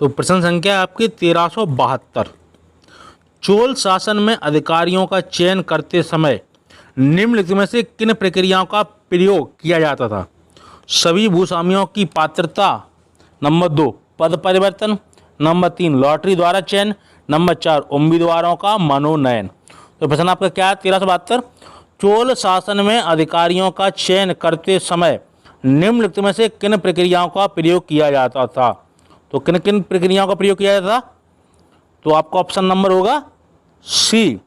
तो प्रश्न संख्या है आपकी 1372। चोल शासन में अधिकारियों का चयन करते समय निम्नलिखित में से किन प्रक्रियाओं का प्रयोग किया जाता था? सभी भूस्वामियों की पात्रता, नंबर 2 पद परिवर्तन, नंबर 3 लॉटरी द्वारा चयन, नंबर 4 उम्मीदवारों का मनोनयन। तो प्रश्न आपका क्या है 1372। चोल शासन में अधिकारियों का चयन करते समय निम्नलिखित में से किन प्रक्रियाओं का प्रयोग किया जाता था? तो किन किन प्रक्रियाओं का प्रयोग किया जाता था? तो आपका ऑप्शन नंबर होगा सी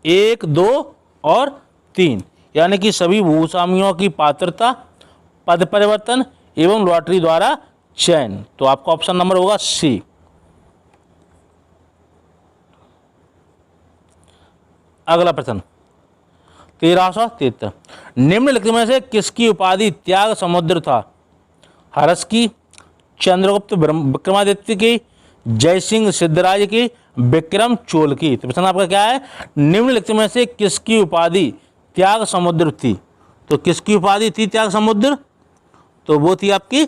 1, 2 और 3, यानी कि सभी भूस्वामियों की पात्रता, पद परिवर्तन एवं लॉटरी द्वारा चयन। तो आपका ऑप्शन नंबर होगा सी। अगला प्रश्न 1373। निम्नलिखित में से किसकी उपाधि त्याग समुद्र था? हर्ष की, चंद्रगुप्त विक्रमादित्य की, जयसिंह सिद्धराज की, विक्रम चोल की। तो प्रश्न आपका क्या है? निम्नलिखित में से किसकी उपाधि त्याग समुद्र थी? तो किसकी उपाधि थी त्याग समुद्र? तो वो थी आपकी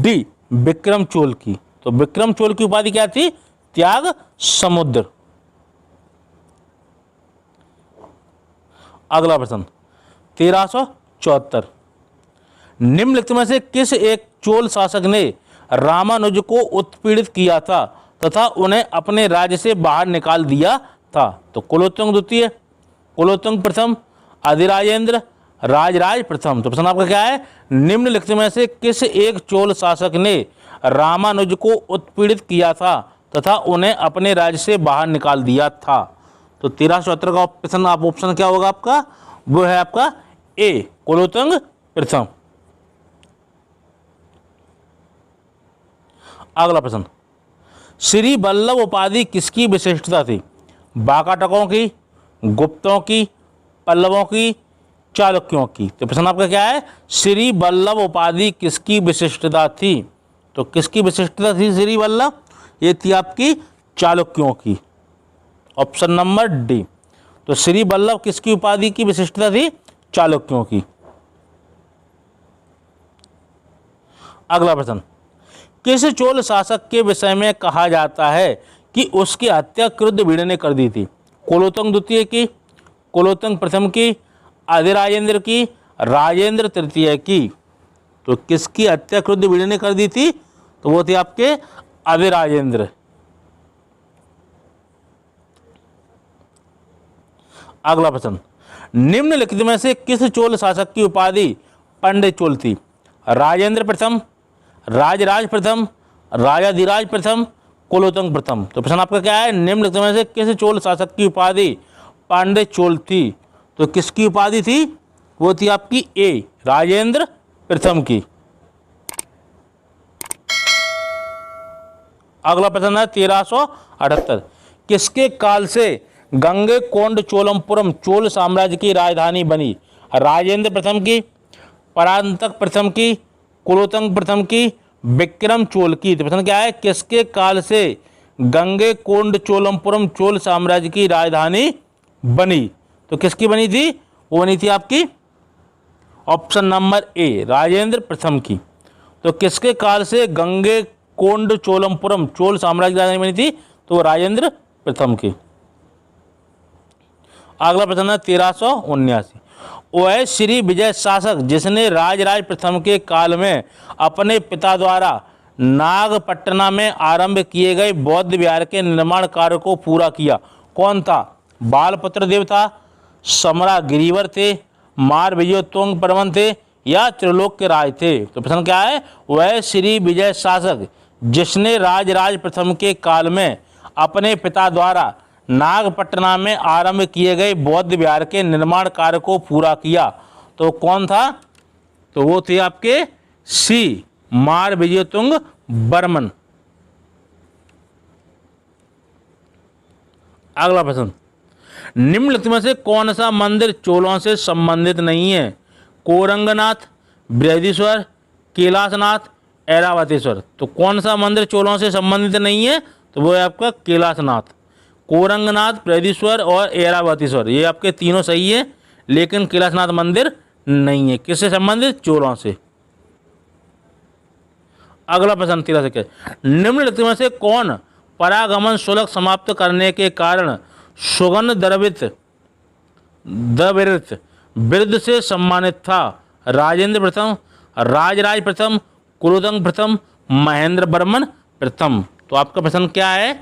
डी विक्रम चोल की। तो विक्रम चोल की उपाधि क्या थी? त्याग समुद्र। अगला प्रश्न 1374। निम्नलिखित में से किस एक चोल शासक ने रामानुज को उत्पीड़ित किया था तथा उन्हें अपने राज्य से बाहर निकाल दिया था? तो कुलोत्तुंग द्वितीय, कुलोत्तुंग प्रथम, अधिराजेंद्र, राजराज प्रथम। तो प्रश्न आपका क्या है? निम्नलिखित में से किस एक चोल शासक ने रामानुज को उत्पीड़ित किया था तथा उन्हें अपने राज्य से बाहर निकाल दिया था? तो 1374 का प्रश्न आप ऑप्शन क्या होगा आपका? वो है आपका ए कुलोत्तुंग प्रथम। अगला प्रश्न श्री वल्लभ उपाधि किसकी विशिष्टता थी? बाकाटकों की, गुप्तों की, पल्लवों की, चालुक्यों की। तो प्रश्न आपका क्या है? श्री वल्लभ उपाधि किसकी विशिष्टता थी? तो किसकी विशिष्टता थी श्री वल्लभ? ये थी आपकी चालुक्यों की। Option number D. तो श्री वल्लभ किसकी उपाधि की विशिष्टता थी? चालुक्यों की। अगला प्रश्न किस चोल शासक के विषय में कहा जाता है कि उसकी हत्या क्रुद्ध भीड़ ने कर दी थी? कुलोत्तुंग द्वितीय की, कुलोत्तुंग प्रथम की, अधिराजेंद्र की, राजेंद्र तृतीय की। तो किसकी हत्या क्रुद्ध भीड़ ने कर दी थी? तो वो थे आपके अधिराजेंद्र। अगला प्रश्न निम्नलिखित में से किस चोल शासक की उपाधि पंडित चोल थी? राजेंद्र प्रथम, राजराज प्रथम, राजाधिराज प्रथम, कुलोत्तुंग प्रथम। तो प्रश्न आपका क्या है? निम्नलिखित में से किस चोल शासक की उपाधि पांड्य चोल थी? तो किसकी उपाधि थी? वो थी आपकी ए राजेंद्र प्रथम की। अगला प्रश्न है 1378। किसके काल से गंगैकोंड चोलमपुरम चोल साम्राज्य की राजधानी बनी? राजेंद्र प्रथम की, परांतक प्रथम की, कुलोत्तुंग प्रथम की, विक्रम चोल की। तो प्रश्न क्या है? किसके काल से गंगैकोंड चोलमपुरम चोल साम्राज्य की राजधानी बनी? तो किसकी बनी थी? वो बनी थी आपकी ऑप्शन नंबर ए राजेंद्र प्रथम की। तो किसके काल से गंगैकोंड चोलमपुरम चोल साम्राज्य की राजधानी बनी थी? तो राजेंद्र प्रथम की। अगला प्रश्न है 1379। वह श्री विजय शासक जिसने राजराज प्रथम के काल में अपने पिता द्वारा नागपट्टना में आरंभ किए गए बौद्ध विहार के निर्माण कार्य को पूरा किया, कौन था? बालपुत्र देव था, समरा गिरिवर थे, मार विजयोत्तोंग परमन थे या त्रिलोक्य राज थे? तो प्रश्न क्या है? वह श्री विजय शासक जिसने राजराज प्रथम के काल में अपने पिता द्वारा नागपट्टना में आरंभ किए गए बौद्ध विहार के निर्माण कार्य को पूरा किया, तो कौन था? तो वो थे आपके सी मार विजयोत्तुंग बर्मन। अगला प्रश्न निम्नलिखित में से कौन सा मंदिर चोलों से संबंधित नहीं है? कोरंगनाथ, बृहदीश्वर, कैलाशनाथ, ऐरावतेश्वर। तो कौन सा मंदिर चोलों से संबंधित नहीं है? तो वो है आपका कैलाशनाथ, कोरंगनाथ, बृहदीश्वर और ऐरावतेश्वर। ये आपके तीनों सही है, लेकिन कैलाशनाथ मंदिर नहीं है। किससे संबंधित? चोलों से। अगला प्रश्न 13 के, निम्नलिखित में से कौन परागमन शुल्क समाप्त करने के कारण सुगंध द्रवित बिरुद से सम्मानित था? राजेंद्र प्रथम, राजराज प्रथम, कुलोत्तंग प्रथम, महेंद्र वर्मन प्रथम। तो आपका प्रश्न क्या है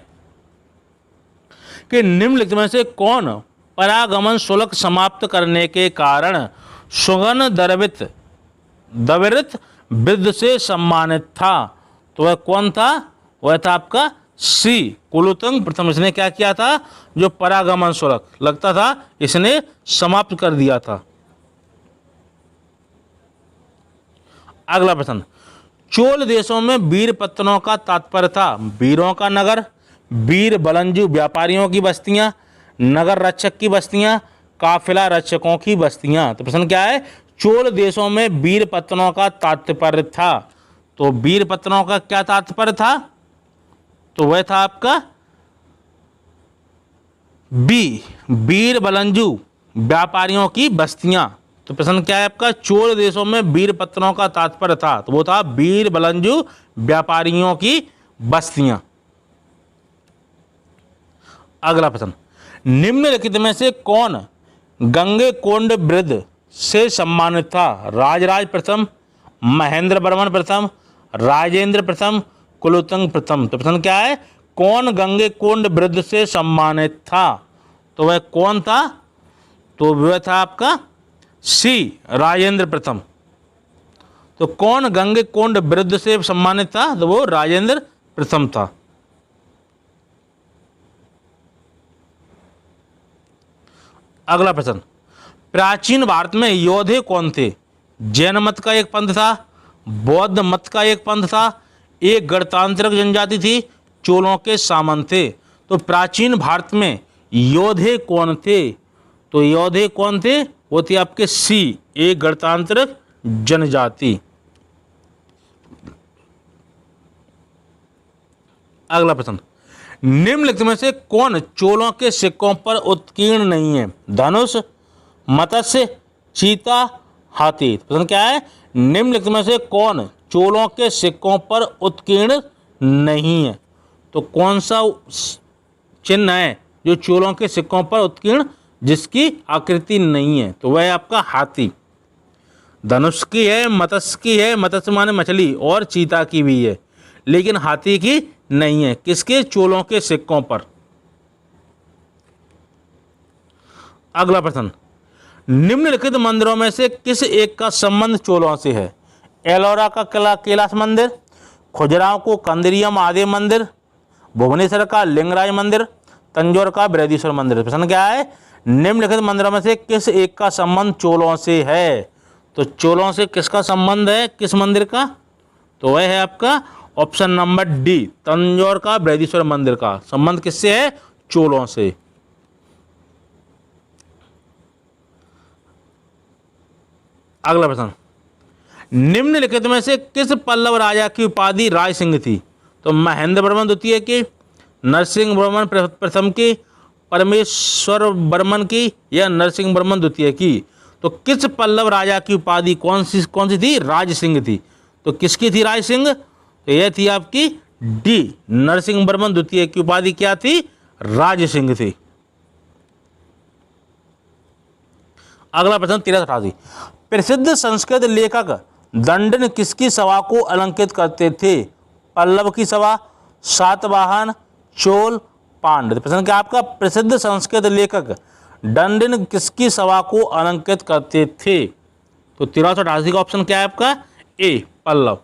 कि निम्नलिखित में से कौन परागमन शुल्क समाप्त करने के कारण सुगंध द्रवित बिरुद से सम्मानित था? तो वह कौन था? वह था आपका सी, कुलोत्तंग प्रथम। इसने क्या किया था? जो परागमन शुल्क लगता था इसने समाप्त कर दिया था। अगला प्रश्न, चोल देशों में वीर पत्तनों का तात्पर्य था? वीरों का नगर, वीर बलंजू व्यापारियों की बस्तियां, नगर रक्षक की बस्तियां, काफिला रक्षकों की बस्तियां। तो प्रश्न क्या है? चोल देशों में वीर पत्तनों का तात्पर्य था। तो वीर पत्तनों का क्या तात्पर्य था? तो वह था आपका बी, वीर बलंजू व्यापारियों की बस्तियां। तो प्रश्न क्या है आपका? चोल देशों में वीर पत्तनों का तात्पर्य था, तो वो था वीर बलंजू व्यापारियों की बस्तियां। अगला प्रश्न, निम्नलिखित में से कौन गंगेकोंड बिरुद से सम्मानित था? राजराज प्रथम, महेंद्र वर्मन प्रथम, राजेंद्र प्रथम, कुलोत्तंग प्रथम। तो प्रश्न क्या है? कौन गंगेकोंड बिरुद से सम्मानित था? तो वह कौन था? तो वह था आपका सी, राजेंद्र प्रथम। तो कौन गंगेकोंड बिरुद से सम्मानित था? तो वो राजेंद्र प्रथम था। अगला प्रश्न, प्राचीन भारत में योधे कौन थे? जैन मत का एक पंथ था, बौद्ध मत का एक पंथ था, एक गणतांत्रिक जनजाति थी, चोलों के सामंत थे। तो प्राचीन भारत में योधे कौन थे? तो योधे कौन थे? वो थे आपके सी, एक गणतांत्रिक जनजाति। अगला प्रश्न, निम्नलिखित में से कौन चोलों के सिक्कों पर उत्कीर्ण नहीं है? धनुष, मत्स्य, चीता, हाथी। प्रश्न क्या है? निम्नलिखित में से कौन चोलों के सिक्कों पर उत्कीर्ण नहीं है? तो कौन सा चिन्ह है जो चोलों के सिक्कों पर उत्कीर्ण जिसकी आकृति नहीं है? तो वह आपका हाथी। धनुष की है, मत्स्य की है, मत्स्य माने मछली, और चीता की भी है, लेकिन हाथी की नहीं है। किसके? चोलों के सिक्कों पर। अगला प्रश्न, निम्नलिखित मंदिरों में से किस एक का संबंध चोलों से है? एलोरा का कैलाश मंदिर, खजुराहो को कंदिरिया महादेव मंदिर, भुवनेश्वर का लिंगराज मंदिर, तंजौर का बृहदीश्वर मंदिर। प्रश्न क्या है? निम्नलिखित मंदिरों में से किस एक का संबंध चोलों से है? तो चोलों से किसका संबंध है? किस मंदिर का? तो वह है आपका ऑप्शन नंबर डी, तंजौर का बृहदीश्वर मंदिर का संबंध किससे है? चोलों से। अगला प्रश्न, निम्नलिखित में से किस पल्लव राजा की उपाधि राय सिंह थी? तो महेंद्र वर्मन द्वितीय की, नरसिंह वर्मन प्रथम की, परमेश्वर वर्मन की, या नरसिंह वर्मन द्वितीय की? तो किस पल्लव राजा की उपाधि कौन सी थी? राज सिंह थी। तो किसकी थी राज सिंह? तो यह थी आपकी डी, नरसिंह वर्मन द्वितीय की उपाधि क्या थी? राज सिंह थी। अगला प्रश्न 1388, प्रसिद्ध संस्कृत लेखक दंडन किसकी सभा को अलंकृत करते थे? पल्लव की सभा, सातवाहन, चोल, पांड्य। प्रश्न क्या आपका? प्रसिद्ध संस्कृत लेखक दंडन किसकी सभा को अलंकृत करते थे? तो 1388 का ऑप्शन क्या है आपका? ए, पल्लव।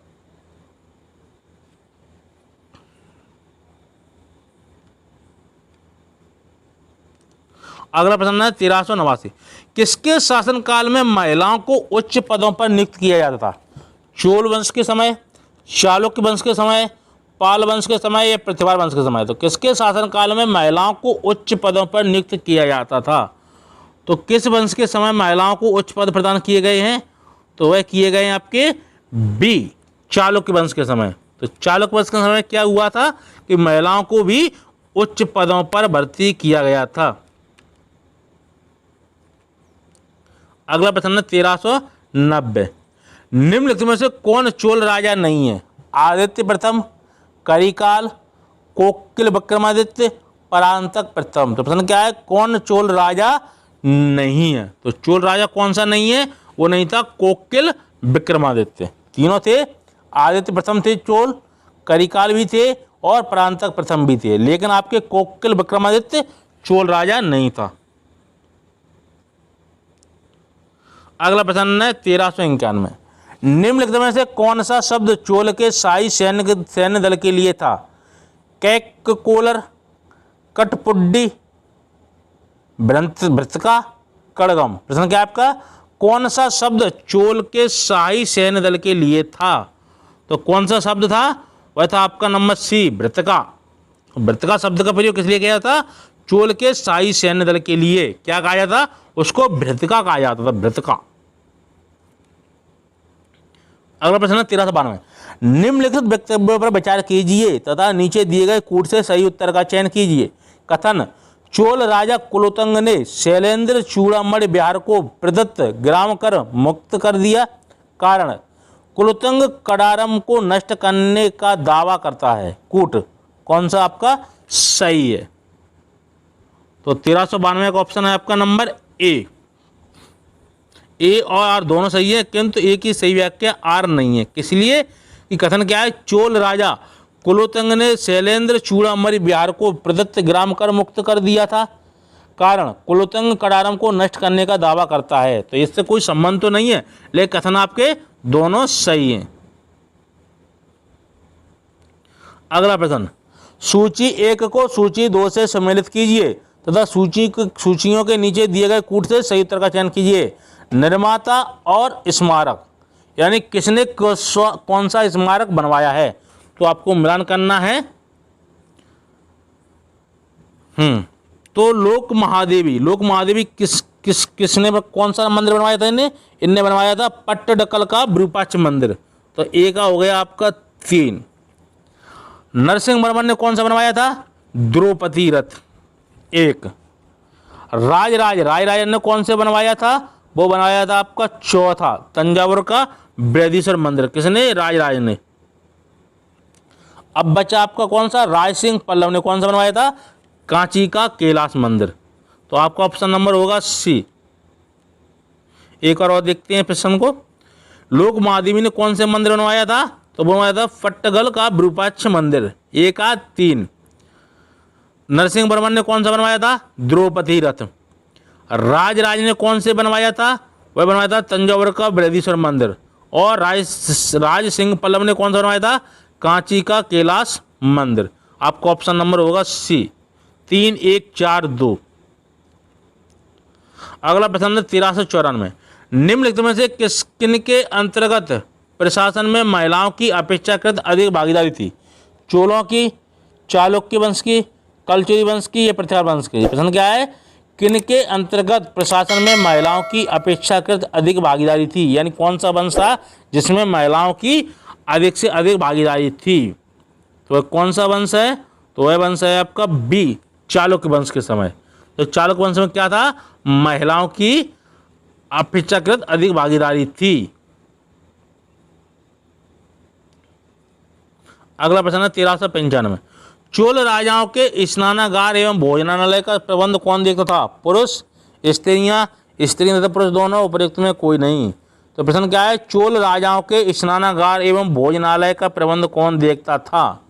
अगला प्रश्न है 1389, किसके शासनकाल में महिलाओं को उच्च पदों पर नियुक्त किया जाता था? चोल वंश के समय, चालुक्य वंश के समय, पाल वंश के समय, या पृथ्वीराज वंश के समय? तो किसके शासनकाल में महिलाओं को उच्च पदों पर नियुक्त किया जाता था? तो किस वंश के समय महिलाओं को उच्च पद प्रदान किए गए हैं? तो वह किए गए हैं आपके बी, चालुक्य वंश के समय। तो चालुक्य वंश के समय क्या हुआ था कि महिलाओं को भी उच्च पदों पर भर्ती किया गया था। अगला प्रश्न है 1390, निम्नलिखित में से कौन चोल राजा नहीं है? आदित्य प्रथम, करिकाल, कोकिल विक्रमादित्य, परांतक प्रथम। तो प्रश्न क्या है, कौन चोल राजा नहीं है? तो चोल राजा कौन सा नहीं है? वो नहीं था कोकिल विक्रमादित्य। तीनों थे, आदित्य प्रथम थे चोल, करिकाल भी थे और परांतक प्रथम भी थे, लेकिन आपके कोकिल विक्रमादित्य चोल राजा नहीं था। अगला प्रश्न है 1391, निम्नलिखित में से कौन सा शब्द चोल के शाही सैन्य दल के लिए था? कैककोलर, कठपुड्डी, भृतका, कड़गम। प्रश्न क्या आपका, कौन सा शब्द चोल के शाही सैन्य दल के लिए था? तो कौन सा शब्द था? वह था आपका नंबर सी, भृतका। भृतका शब्द का प्रयोग किस लिए किया था? चोल के शाही सैन्य दल के लिए। क्या कहा जाता? उसको भृतका कहा जाता था, भृतका। अगला प्रश्न है 1392, निम्नलिखित वक्तव्यों पर विचार कीजिए तथा नीचे दिए गए कूट से सही उत्तर का चयन कीजिए। कथन, चोल राजा कुलोत्तंग ने शैलेंद्र चूड़ामणि बिहार को प्रदत्त ग्राम कर मुक्त कर दिया। कारण, कुलोत्तंग कड़ारम को नष्ट करने का दावा करता है। कूट कौन सा आपका सही है? तो 1392 का ऑप्शन है आपका नंबर ए। ए और आर दोनों सही है, किंतु ए की सही व्याख्या आर नहीं है। किस लिए? कि कथन क्या है, चोल राजा कुलोत्तंग ने शैलेंद्र चूड़ामणि बिहार को प्रदत्त ग्राम कर मुक्त कर दिया था। कारण, कुलोत्तंग कड़ारम को नष्ट करने का दावा करता है। तो इससे कोई संबंध तो नहीं है, लेकिन कथन आपके दोनों सही हैं। अगला प्रश्न, सूची 1 को सूची 2 से सम्मिलित कीजिए तथा सूचियों के नीचे दिए गए कूट से सही उत्तर का चयन कीजिए। निर्माता और स्मारक, यानी किसने कौन सा स्मारक बनवाया है? तो आपको मिलान करना है। तो लोक महादेवी किसने कौन सा मंदिर बनवाया था? इनने बनवाया था पट्टडकल का विरूपाक्ष मंदिर। तो ए का हो गया आपका 3। नरसिंह वर्मन ने कौन सा बनवाया था? द्रौपदी रथ 1। राजराजन ने कौन से बनवाया था? वो बनवाया था आपका 4था, तंजावुर का बृहदीश्वर मंदिर। किसने? राजराज ने। अब बचा आपका कौन सा? राज सिंह पल्लव ने कौन सा बनवाया था? कांची का कैलाश मंदिर। तो आपका ऑप्शन नंबर होगा सी। एक और देखते हैं प्रश्न को। लोक महादेवी ने कौन से मंदिर बनवाया था? तो बनवाया था पट्टगल का विरूपाक्ष मंदिर। 1-3। नरसिंह वर्मन ने कौन सा बनवाया था? द्रौपदी रथ। राजराज ने कौन से बनवाया था? वह बनवाया था तंजावुर का बृहदीश्वर मंदिर। और राज सिंह पल्लव ने कौन सा बनवाया था? कांची का कैलाश मंदिर। आपका ऑप्शन नंबर होगा सी। 3-1-4-2। अगला प्रश्न है 1394, निम्नलिखित में से किनके अंतर्गत प्रशासन में महिलाओं की अपेक्षाकृत अधिक भागीदारी थी? चोलों की, चालुक्य वंश की, कलचुरी वंश की या पृथ्वी वंश की? प्रश्न क्या है, किनके अंतर्गत प्रशासन में महिलाओं की अपेक्षाकृत अधिक भागीदारी थी? यानी कौन सा वंश था जिसमें महिलाओं की अधिक से अधिक भागीदारी थी? तो वह कौन सा वंश है? तो वह वंश है आपका बी, चालुक्य वंश के समय। तो चालुक्य वंश में क्या था? महिलाओं की अपेक्षाकृत अधिक भागीदारी थी। अगला प्रश्न है 1395, चोल राजाओं के स्नानागार एवं भोजनालय का प्रबंध कौन देखता था? पुरुष, स्त्रियां तथा पुरुष दोनों, उपयुक्त में कोई नहीं। तो प्रश्न क्या है, चोल राजाओं के स्नानागार एवं भोजनालय का प्रबंध कौन देखता था?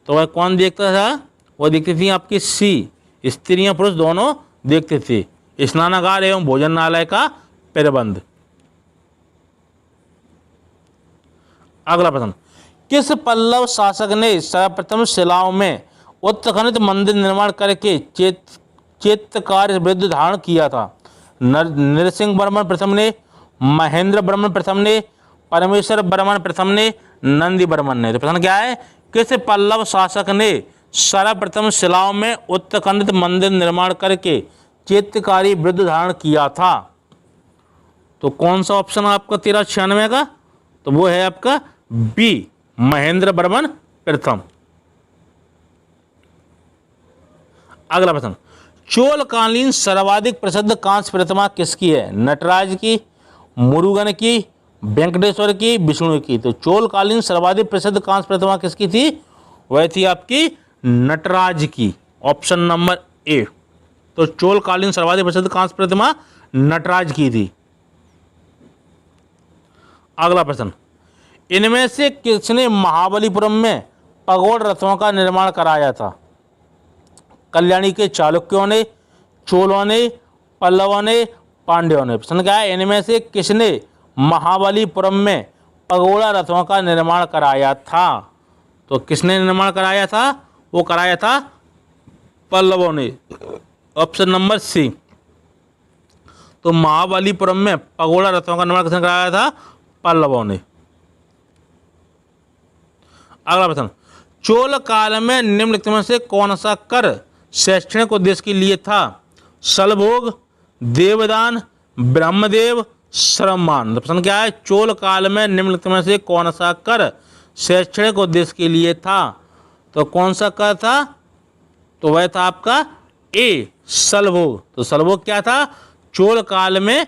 तो वह कौन देखता था? वह देखती थी आपकी सी, स्त्रियां पुरुष दोनों देखते थे स्नानागार एवं भोजनालय का प्रबंध। अगला प्रश्न, किस पल्लव शासक ने सर्वप्रथम शिलाओं में उत्खनित मंदिर निर्माण करके चैत्य वृद्ध धारण किया था? नरसिंह वर्मन प्रथम ने, महेंद्र वर्मन प्रथम ने, परमेश्वर वर्मन प्रथम ने, नंदी वर्मन ने? तो प्रश्न क्या है, किस पल्लव शासक ने सर्वप्रथम शिलाओं में उत्खनित मंदिर निर्माण करके चैत्यकारी वृद्ध धारण किया था? तो कौन सा ऑप्शन है आपका 1396 का? तो वो है आपका बी, महेंद्र वर्मन प्रथम। अगला प्रश्न, चोलकालीन सर्वाधिक प्रसिद्ध कांस्य प्रतिमा किसकी है? नटराज की, मुरुगन की, वेंकटेश्वर की, विष्णु की। तो चोलकालीन सर्वाधिक प्रसिद्ध कांस्य प्रतिमा किसकी थी? वह थी आपकी नटराज की, ऑप्शन नंबर ए। तो चोलकालीन सर्वाधिक प्रसिद्ध कांस्य प्रतिमा नटराज की थी। अगला प्रश्न, इनमें से किसने महाबलीपुरम में पगोड़ रथों का निर्माण कराया था? कल्याणी के चालुक्यों ने, चोलों ने, पल्लवों ने, पांड्यों ने। प्रश्न क्या है? इनमें से किसने महाबलीपुरम में पगोड़ा रथों का निर्माण कराया था? तो किसने निर्माण कराया था? वो कराया था पल्लवों ने, ऑप्शन नंबर सी। तो महाबलीपुरम में पगोड़ा रथों का निर्माण किसने कराया था? पल्लवों ने। अगला प्रश्न, चोल काल में निम्नलिखित में से कौन सा कर शैक्षणिक उद्देश्य के लिए था? शलभोग, देवदान, ब्रह्मदेव, श्रममान। तो प्रश्न क्या है? चोल काल में निम्नलिखित में से कौन सा कर शैक्षणिक उद्देश्य के लिए था? तो कौन सा कर था? तो वह था आपका ए, शलभोग। तो शलभोग क्या था? चोल काल में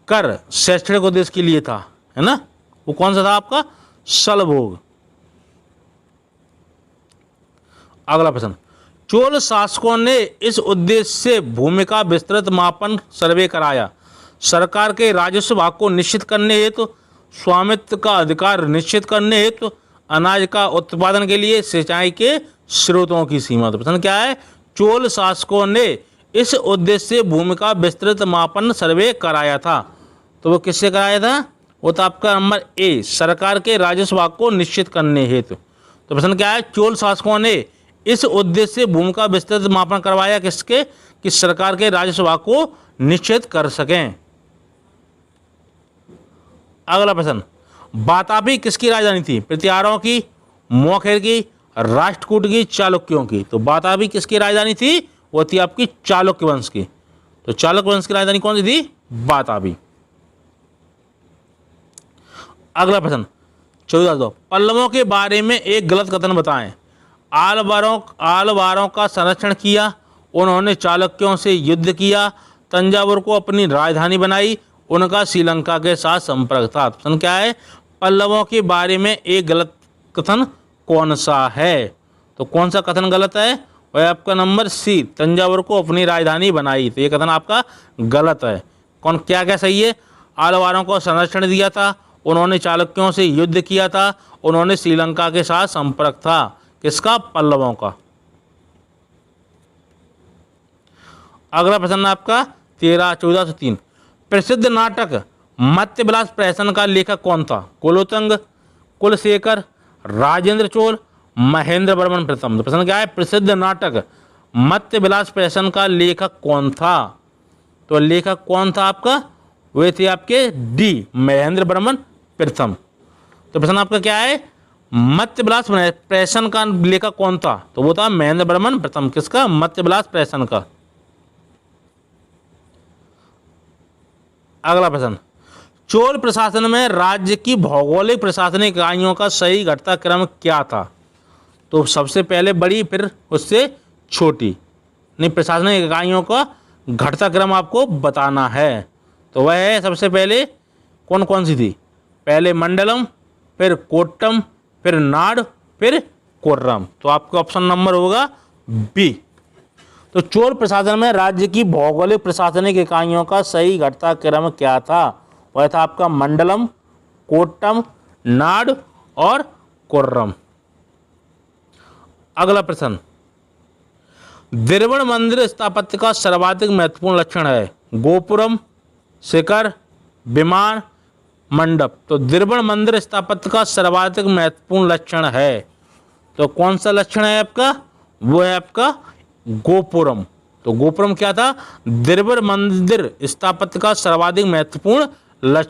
कर शैक्षणिक उद्देश्य के लिए था, है ना। वो कौन सा था आपका? शलभोग। अगला प्रश्न, चोल शासकों ने इस उद्देश्य से भूमि का विस्तृत मापन सर्वे कराया। सरकार के राजस्व भाग को निश्चित करने हेतु, स्वामित्व का अधिकार निश्चित करने हेतु, अनाज का उत्पादन के लिए, सिंचाई के स्रोतों की सीमा। तो प्रश्न क्या है? चोल शासकों ने इस उद्देश्य से भूमि का विस्तृत मापन सर्वे कराया था। तो वो किससे कराया था? वो था आपका नंबर ए, सरकार के राजस्व भाग को निश्चित करने हेतु। तो प्रश्न क्या है? चोल शासकों ने इस उद्देश्य से भूमि का विस्तृत मापन करवाया किसके? कि सरकार के राजस्व भाग को निश्चित कर सकें। अगला प्रश्न, वातापी किसकी राजधानी थी? प्रतिहारों की, मौखेर की, राष्ट्रकूट की, चालुक्यों की। तो वातापी किसकी राजधानी थी? वो थी आपकी चालुक्य वंश की। तो चालुक्य वंश की राजधानी कौन सी थी? वातापी। अगला प्रश्न 14, पल्लवों के बारे में एक गलत कथन बताएं। आलवारों का संरक्षण किया, उन्होंने चालुक्यों से युद्ध किया, तंजावुर को अपनी राजधानी बनाई, उनका श्रीलंका के साथ संपर्क था। प्रश्न क्या है? पल्लवों के बारे में एक गलत कथन कौन सा है? तो कौन सा कथन गलत है? वह आपका नंबर सी, तंजावुर को अपनी राजधानी बनाई। तो ये कथन आपका गलत है। कौन क्या क्या सही है? आलवारों को संरक्षण दिया था, उन्होंने चालुक्यों से युद्ध किया था, उन्होंने श्रीलंका के साथ संपर्क था। किसका? पल्लवों का। अगला प्रश्न आपका 1403, प्रसिद्ध नाटक मत्स्यविलास प्रहसन का लेखक कौन था? कुलोत्तंग, कुलशेखर, राजेंद्र चोल, महेंद्र वर्मन प्रथम। तो प्रश्न क्या है? प्रसिद्ध नाटक मत्स्यविलास प्रहसन का लेखक कौन था? तो लेखक कौन था आपका? वे थे आपके डी, महेंद्र वर्मन प्रथम। तो प्रश्न आपका क्या है? मत्स्यविलास प्रहसन का लेखक कौन था? तो वो था महेंद्र वर्मन प्रथम। किसका? मत्स्यविलास प्रहसन का। अगला प्रश्न, चोल प्रशासन में राज्य की भौगोलिक प्रशासनिक इकाइयों का सही घटता क्रम क्या था? तो सबसे पहले बड़ी, फिर उससे छोटी, नहीं, प्रशासनिक इकाइयों का घटता क्रम आपको बताना है। तो वह है सबसे पहले कौन कौन सी थी? पहले मंडलम, फिर कोट्टम, फिर नाड, फिर कोर्रम। तो आपका ऑप्शन नंबर होगा बी। तो चोल प्रशासन में राज्य की भौगोलिक प्रशासनिक इकाइयों का सही घटता क्रम क्या था? वह था आपका मंडलम, कोट्टम, नाड और कोर्रम। अगला प्रश्न, द्रविड़ मंदिर स्थापत्य का सर्वाधिक महत्वपूर्ण लक्षण है? गोपुरम, शिखर, विमान, मंडप। तो द्रविड़ मंदिर स्थापत्य का सर्वाधिक महत्वपूर्ण लक्षण है, तो कौन सा लक्षण है आपका? वो है आपका गोपुरम। तो गोपुरम क्या था? द्रविड़ मंदिर स्थापत्य का सर्वाधिक महत्वपूर्ण लक्षण।